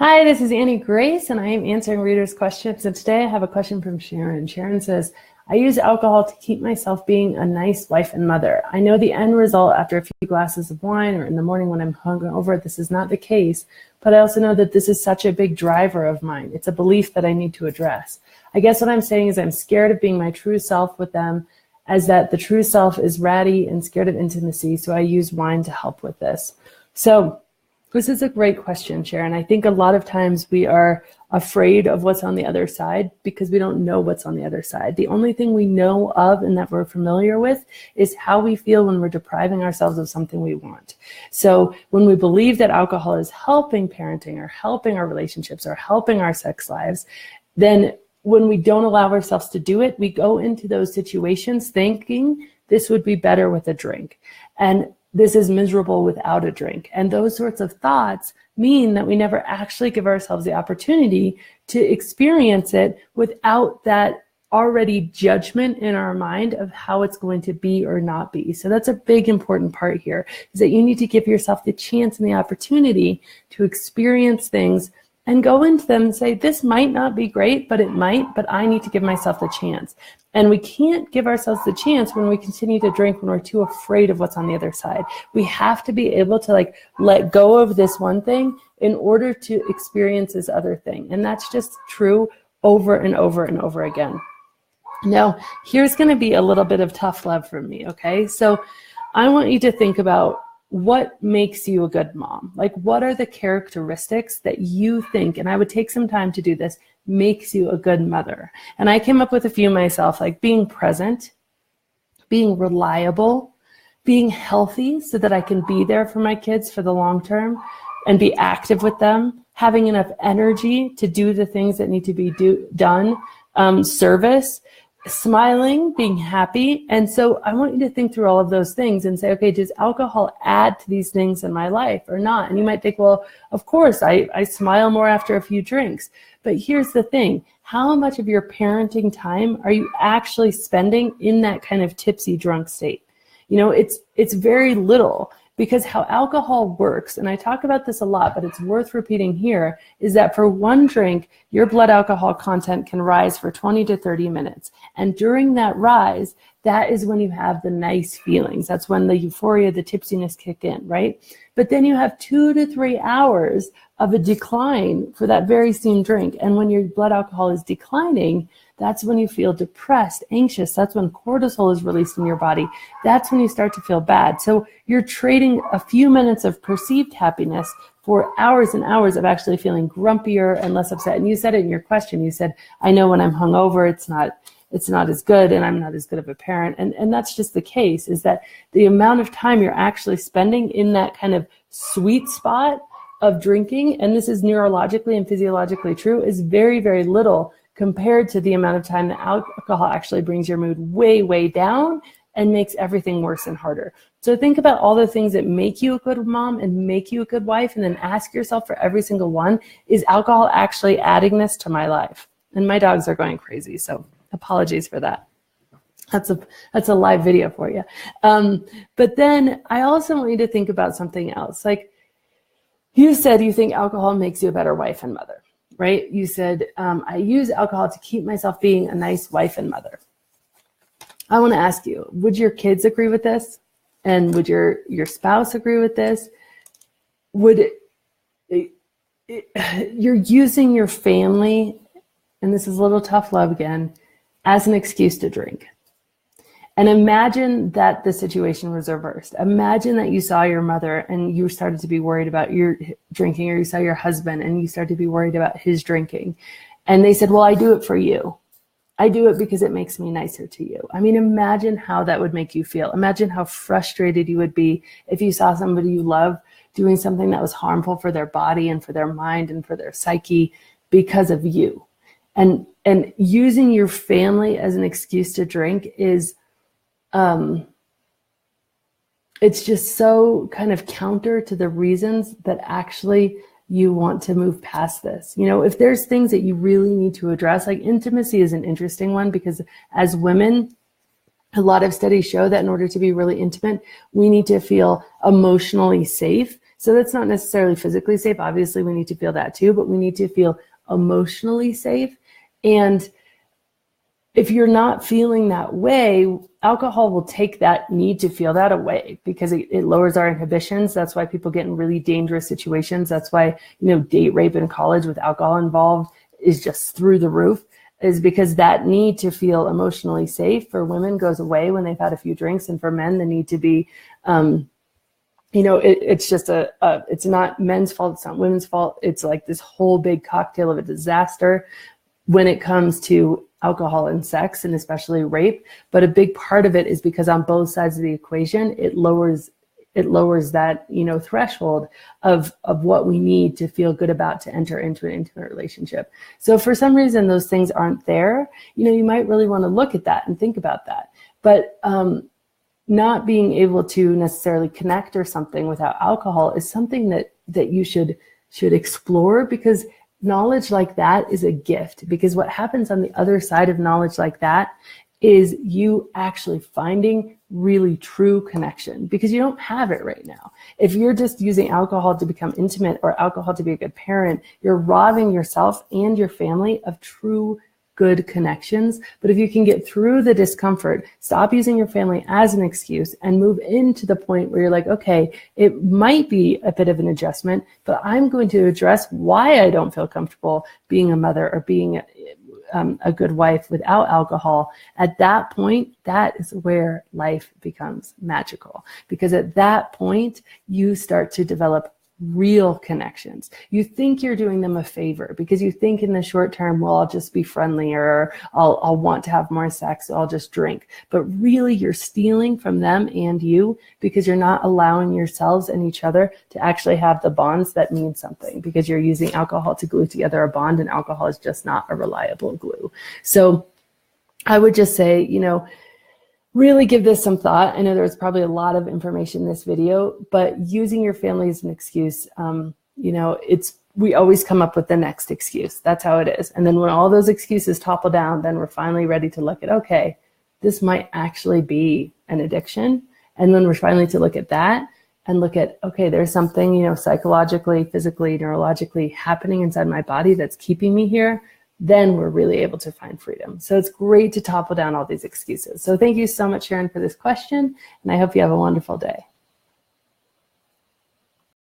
Hi, this is Annie Grace, and I am answering readers' questions. And today I have a question from Sharon. Sharon says, I use alcohol to keep myself being a nice wife and mother. I know the end result after a few glasses of wine or in the morning when I'm hungover, this is not the case, but I also know that this is such a big driver of mine. It's a belief that I need to address. I guess what I'm saying is I'm scared of being my true self with them, as that the true self is ratty and scared of intimacy, so I use wine to help with this. So this is a great question, Sharon. I think a lot of times we are afraid of what's on the other side because we don't know what's on the other side. The only thing we know of and that we're familiar with is how we feel when we're depriving ourselves of something we want. So when we believe that alcohol is helping parenting or helping our relationships or helping our sex lives, then when we don't allow ourselves to do it, we go into those situations thinking this would be better with a drink. And this is miserable without a drink. And those sorts of thoughts mean that we never actually give ourselves the opportunity to experience it without that already judgment in our mind of how it's going to be or not be. So that's a big important part here, is that you need to give yourself the chance and the opportunity to experience things and go into them and say, this might not be great, but it might, but I need to give myself the chance. And we can't give ourselves the chance when we continue to drink, when we're too afraid of what's on the other side. We have to be able to let go of this one thing in order to experience this other thing. And that's just true over and over and over again. Now, here's going to be a little bit of tough love from me, okay? So I want you to think about what makes you a good mom. Like, what are the characteristics that you think, and I would take some time to do this, makes you a good mother? And I came up with a few myself, like being present, being reliable, being healthy so that I can be there for my kids for the long term and be active with them, having enough energy to do the things that need to be done, service, smiling, being happy. And so I want you to think through all of those things and say, okay, does alcohol add to these things in my life or not? And you might think, well, of course, I smile more after a few drinks. But here's the thing. How much of your parenting time are you actually spending in that kind of tipsy drunk state? You know, it's very little. Because how alcohol works, and I talk about this a lot, but it's worth repeating here, is that for one drink, your blood alcohol content can rise for 20 to 30 minutes. And during that rise, that is when you have the nice feelings. That's when the euphoria, the tipsiness kick in, right? But then you have 2 to 3 hours of a decline for that very same drink. And when your blood alcohol is declining, that's when you feel depressed, anxious. That's when cortisol is released in your body. That's when you start to feel bad. So you're trading a few minutes of perceived happiness for hours and hours of actually feeling grumpier and less upset. And you said it in your question. You said, I know when I'm hungover, it's not as good and I'm not as good of a parent. And that's just the case, is that the amount of time you're actually spending in that kind of sweet spot of drinking, and this is neurologically and physiologically true, is very, very little compared to the amount of time that alcohol actually brings your mood way, way down and makes everything worse and harder. So think about all the things that make you a good mom and make you a good wife, and then ask yourself for every single one, is alcohol actually adding this to my life? And my dogs are going crazy, so apologies for that. That's a live video for you. But then I also want you to think about something else. Like you said, you think alcohol makes you a better wife and mother. Right? You said, I use alcohol to keep myself being a nice wife and mother. I want to ask you, would your kids agree with this? And would your spouse agree with this? You're using your family, and this is a little tough love again, as an excuse to drink. And imagine that the situation was reversed. Imagine that you saw your mother and you started to be worried about your drinking, or you saw your husband and you started to be worried about his drinking. And they said, well, I do it for you. I do it because it makes me nicer to you. I mean, imagine how that would make you feel. Imagine how frustrated you would be if you saw somebody you love doing something that was harmful for their body and for their mind and for their psyche because of you. And using your family as an excuse to drink is, it's just so kind of counter to the reasons that actually you want to move past this. You know, if there's things that you really need to address, like intimacy is an interesting one, because as women, a lot of studies show that in order to be really intimate, we need to feel emotionally safe So that's not necessarily physically safe. Obviously, we need to feel that too, but we need to feel emotionally safe. And if you're not feeling that way, alcohol will take that need to feel that away because it lowers our inhibitions. That's why people get in really dangerous situations. That's why, date rape in college with alcohol involved is just through the roof, is because that need to feel emotionally safe for women goes away when they've had a few drinks. And for men, the need to be, it's just it's not men's fault. It's not women's fault. It's like this whole big cocktail of a disaster when it comes to alcohol and sex, and especially rape. But a big part of it is because on both sides of the equation, it lowers that, threshold of what we need to feel good about to enter into an intimate relationship. So if for some reason those things aren't there, you might really want to look at that and think about that. But not being able to necessarily connect or something without alcohol is something that you should explore, because knowledge like that is a gift. Because what happens on the other side of knowledge like that is you actually finding really true connection, because you don't have it right now. If you're just using alcohol to become intimate or alcohol to be a good parent, you're robbing yourself and your family of true good connections. But if you can get through the discomfort, stop using your family as an excuse, and move into the point where you're like, okay, it might be a bit of an adjustment, but I'm going to address why I don't feel comfortable being a mother or being a good wife without alcohol. At that point, that is where life becomes magical, because at that point, you start to develop real connections. You think you're doing them a favor because you think in the short term, well, I'll just be friendly, or I'll want to have more sex, so I'll just drink. But really, you're stealing from them and you, because you're not allowing yourselves and each other to actually have the bonds that mean something, because you're using alcohol to glue together a bond, and alcohol is just not a reliable glue. So I would just say, really give this some thought. I know there's probably a lot of information in this video, but using your family as an excuse, we always come up with the next excuse. That's how it is. And then when all those excuses topple down, then we're finally ready to look at, okay, this might actually be an addiction. And then we're finally to look at that and look at, okay, there's something, psychologically, physically, neurologically happening inside my body that's keeping me here. Then we're really able to find freedom. So it's great to topple down all these excuses. So thank you so much, Sharon, for this question, and I hope you have a wonderful day.